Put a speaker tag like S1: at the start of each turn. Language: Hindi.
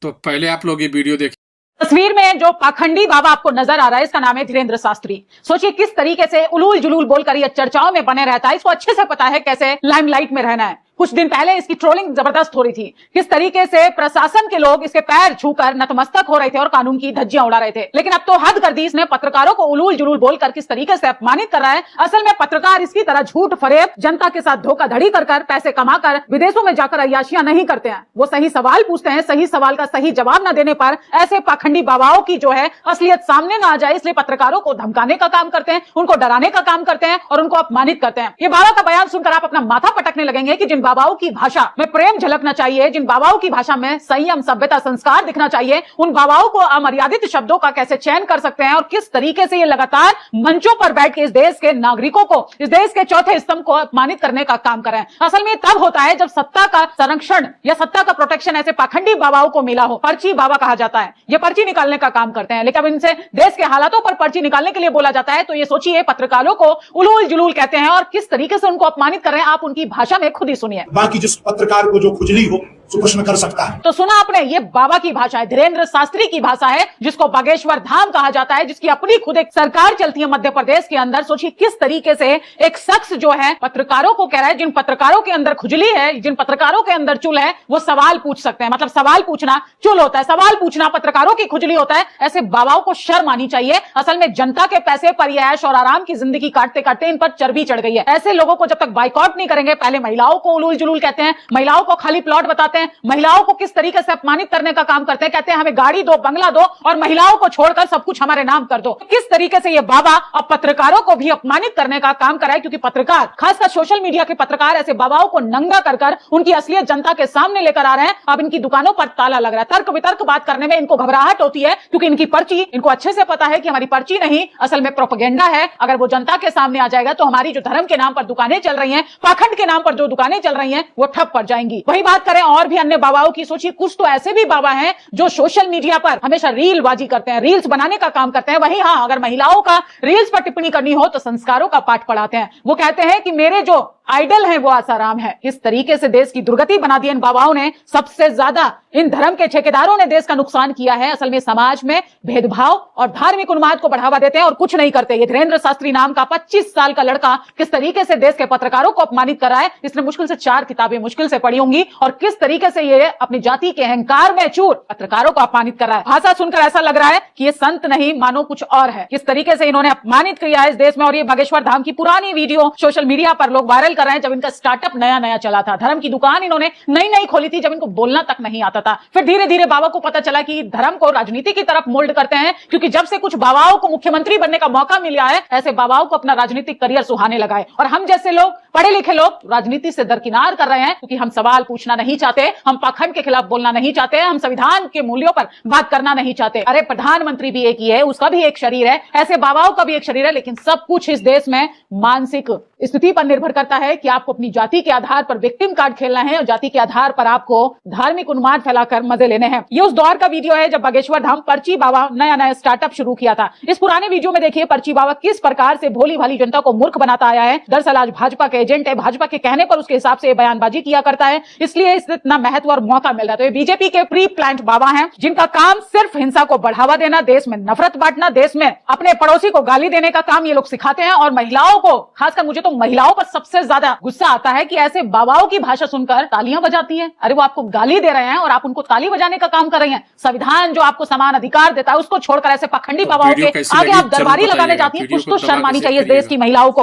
S1: तो पहले आप लोग ये वीडियो देखिए।
S2: तस्वीर में जो पाखंडी बाबा आपको नजर आ रहा है, इसका नाम है धीरेन्द्र शास्त्री। सोचिए किस तरीके से उलूल जुलूल बोलकर ये चर्चाओं में बने रहता है। इसको अच्छे से पता है कैसे लाइमलाइट में रहना है। कुछ दिन पहले इसकी ट्रोलिंग जबरदस्त हो रही थी, किस तरीके से प्रशासन के लोग इसके पैर छूकर नतमस्तक हो रहे थे और कानून की धज्जियां उड़ा रहे थे। लेकिन अब तो हद कर दी इसने। पत्रकारों को उलूल जुलूल बोलकर किस तरीके से अपमानित कर रहा है। असल में पत्रकार इसकी तरह झूठ फरेब जनता के साथ धोखाधड़ी कर पैसे कमाकर विदेशों में जाकर अय्याशियां नहीं करते हैं। वो सही सवाल पूछते हैं, सही सवाल का सही जवाब न देने पर ऐसे पाखंडी बाबाओं की जो है असलियत सामने न आ जाए, इसलिए पत्रकारों को धमकाने का काम करते हैं, उनको डराने का काम करते हैं और उनको अपमानित करते हैं। ये बाबा का बयान सुनकर आप अपना माथा पटकने लगेंगे कि जिन बाबाओं की भाषा में प्रेम झलकना चाहिए, जिन बाबाओं की भाषा में संयम सभ्यता संस्कार दिखना चाहिए, उन बाबाओं को अमर्यादित शब्दों का कैसे चयन कर सकते हैं और किस तरीके से ये लगातार मंचों पर बैठ के इस देश के नागरिकों को, इस देश के चौथे स्तंभ को अपमानित करने का काम कर रहे हैं। असल में तब होता है जब सत्ता का संरक्षण या सत्ता का प्रोटेक्शन ऐसे पाखंडी बाबाओं को मिला हो। पर्ची बाबा कहा जाता है, ये पर्ची निकालने का काम करते हैं। लेकिन अब इनसे देश के हालातों पर पर्ची निकालने के लिए बोला जाता है तो ये सोचिए पत्रकारों को उलूल जुलूल कहते हैं और किस तरीके से उनको अपमानित कर रहे हैं। आप उनकी भाषा में खुद ही सुनिए।
S3: बाकी जिस पत्रकार को जो खुजली हो तो प्रश्न कर सकता है।
S2: तो सुना आपने, ये बाबा की भाषा है, धीरेन्द्र शास्त्री की भाषा है, जिसको बागेश्वर धाम कहा जाता है, जिसकी अपनी खुद एक सरकार चलती है मध्य प्रदेश के अंदर। सोचिए किस तरीके से एक शख्स जो है पत्रकारों को कह रहा है, जिन पत्रकारों के अंदर खुजली है, जिन पत्रकारों के अंदर चुल है, वो सवाल पूछ सकते हैं। मतलब सवाल पूछना चुल होता है, सवाल पूछना पत्रकारों की खुजली होता है। ऐसे बाबाओं को शर्म आनी चाहिए। असल में जनता के पैसे पर ये ऐश और आराम की जिंदगी काटते काटते इन पर चर्बी चढ़ गई है। ऐसे लोगों को जब तक बाइकआउट नहीं करेंगे, पहले महिलाओं को उलूल जुलूल कहते हैं, महिलाओं को खाली प्लॉट बताते हैं, महिलाओं को किस तरीके से अपमानित करने का काम करते हैं, कहते हैं हमें गाड़ी दो, बंगला दो और महिलाओं को छोड़कर सब कुछ हमारे नाम कर दो। किस तरीके से ये बाबा अब पत्रकारों को भी अपमानित करने का काम कर रहा है, क्योंकि पत्रकार, खासकर सोशल मीडिया के पत्रकार, ऐसे बाबाओं को नंगा कर उनकी असलियत जनता के सामने लेकर आ रहे हैं। अब इनकी दुकानों पर ताला लग रहा है। तर्क वितर्क बात करने में इनको घबराहट होती है, क्योंकि इनकी पर्ची, इनको अच्छे से पता है कि हमारी पर्ची नहीं, असल में प्रोपेगेंडा है। अगर वो जनता के सामने आ जाएगा तो हमारी जो धर्म के नाम पर दुकानें चल रही हैं, पाखंड के नाम पर जो दुकानें चल रही हैं, वो ठप पड़ जाएंगी। वही बात करें और भी अन्य बाबाओं की। सोचिए कुछ तो ऐसे भी बाबा हैं जो सोशल मीडिया पर हमेशा रीलबाजी करते हैं, रील्स बनाने का काम करते हैं। वही हाँ, अगर महिलाओं का रील्स पर टिप्पणी करनी हो तो संस्कारों का पाठ पढ़ाते हैं। वो कहते हैं कि मेरे जो आइडल है वो आसाराम है। इस तरीके से देश की दुर्गति बना दी इन बाबाओं ने। सबसे ज्यादा इन धर्म के ठेकेदारों ने देश का नुकसान किया है। असल में समाज में भेदभाव और धार्मिक उन्माद को बढ़ावा देते हैं और कुछ नहीं करते। ये धीरेन्द्र शास्त्री नाम का 25 साल का लड़का किस तरीके से देश के पत्रकारों को अपमानित कर रहा है। इसने मुश्किल से 4 किताबें मुश्किल से पढ़ी होंगी और किस तरीके से ये अपनी जाति के अहंकार में चूर पत्रकारों को अपमानित कर रहा है। भाषा सुनकर ऐसा लग रहा है कि ये संत नहीं मानो कुछ और है। किस तरीके से इन्होंने अपमानित किया है इस देश में। और ये बागेश्वर धाम की पुरानी वीडियो सोशल मीडिया पर लोग वायरल कर रहे हैं, जब इनका स्टार्टअप नया नया चला था। धर्म की दुकान इन्होंने नई नई खोली थी, जब इनको बोलना तक नहीं आता था। फिर धीरे धीरे बाबा को पता चला कि धर्म को राजनीति की तरफ मोल्ड करते हैं, क्योंकि जब से कुछ बाबाओं को मुख्यमंत्री बनने का मौका मिला है, ऐसे बाबाओं को अपना राजनीतिक करियर सुहाने लगा है। और हम जैसे लोग, पढ़े लिखे लोग, राजनीति से दरकिनार कर रहे हैं, क्योंकि हम सवाल पूछना नहीं चाहते, हम पाखंड के खिलाफ बोलना नहीं चाहते, हम संविधान के मूल्यों पर बात करना नहीं चाहते। अरे प्रधानमंत्री भी एक ही है, उसका भी एक शरीर है, ऐसे बाबाओं का भी एक शरीर है। लेकिन सब कुछ इस देश में मानसिक स्थिति पर निर्भर करता है कि आपको अपनी जाति के आधार पर विक्टिम कार्ड खेलना है और जाति के आधार पर आपको धार्मिक उन्माद फैलाकर मजे लेने हैं। ये उस दौर का वीडियो है जब बागेश्वर धाम पर्ची बाबा नया नया स्टार्टअप शुरू किया था। इस पुराने वीडियो में देखिए पर्ची बाबा किस प्रकार से भोली भाली जनता को मूर्ख बनाता आया है। दरअसल आज भाजपा के एजेंट है, भाजपा के कहने पर उसके हिसाब से बयानबाजी किया करता है, इसलिए इससे इतना महत्व और मौका मिल रहा है। तो ये बीजेपी के प्री प्लांट बाबा हैं, जिनका काम सिर्फ हिंसा को बढ़ावा देना, देश में नफरत बांटना, देश में अपने पड़ोसी को गाली देने का काम ये लोग सिखाते हैं। और महिलाओं को, खासकर मुझे तो महिलाओं पर सबसे ज्यादा गुस्सा आता है कि ऐसे बाबाओं की भाषा सुनकर तालियां बजाती है। अरे वो आपको गाली दे रहे हैं और आप उनको ताली बजाने का काम कर रहे हैं। संविधान जो आपको समान अधिकार देता है उसको छोड़कर ऐसे पाखंडी बाबाओं के आगे आप दरबारी लगाने जाती है। कुछ तो शर्म आनी चाहिए देश की महिलाओं को।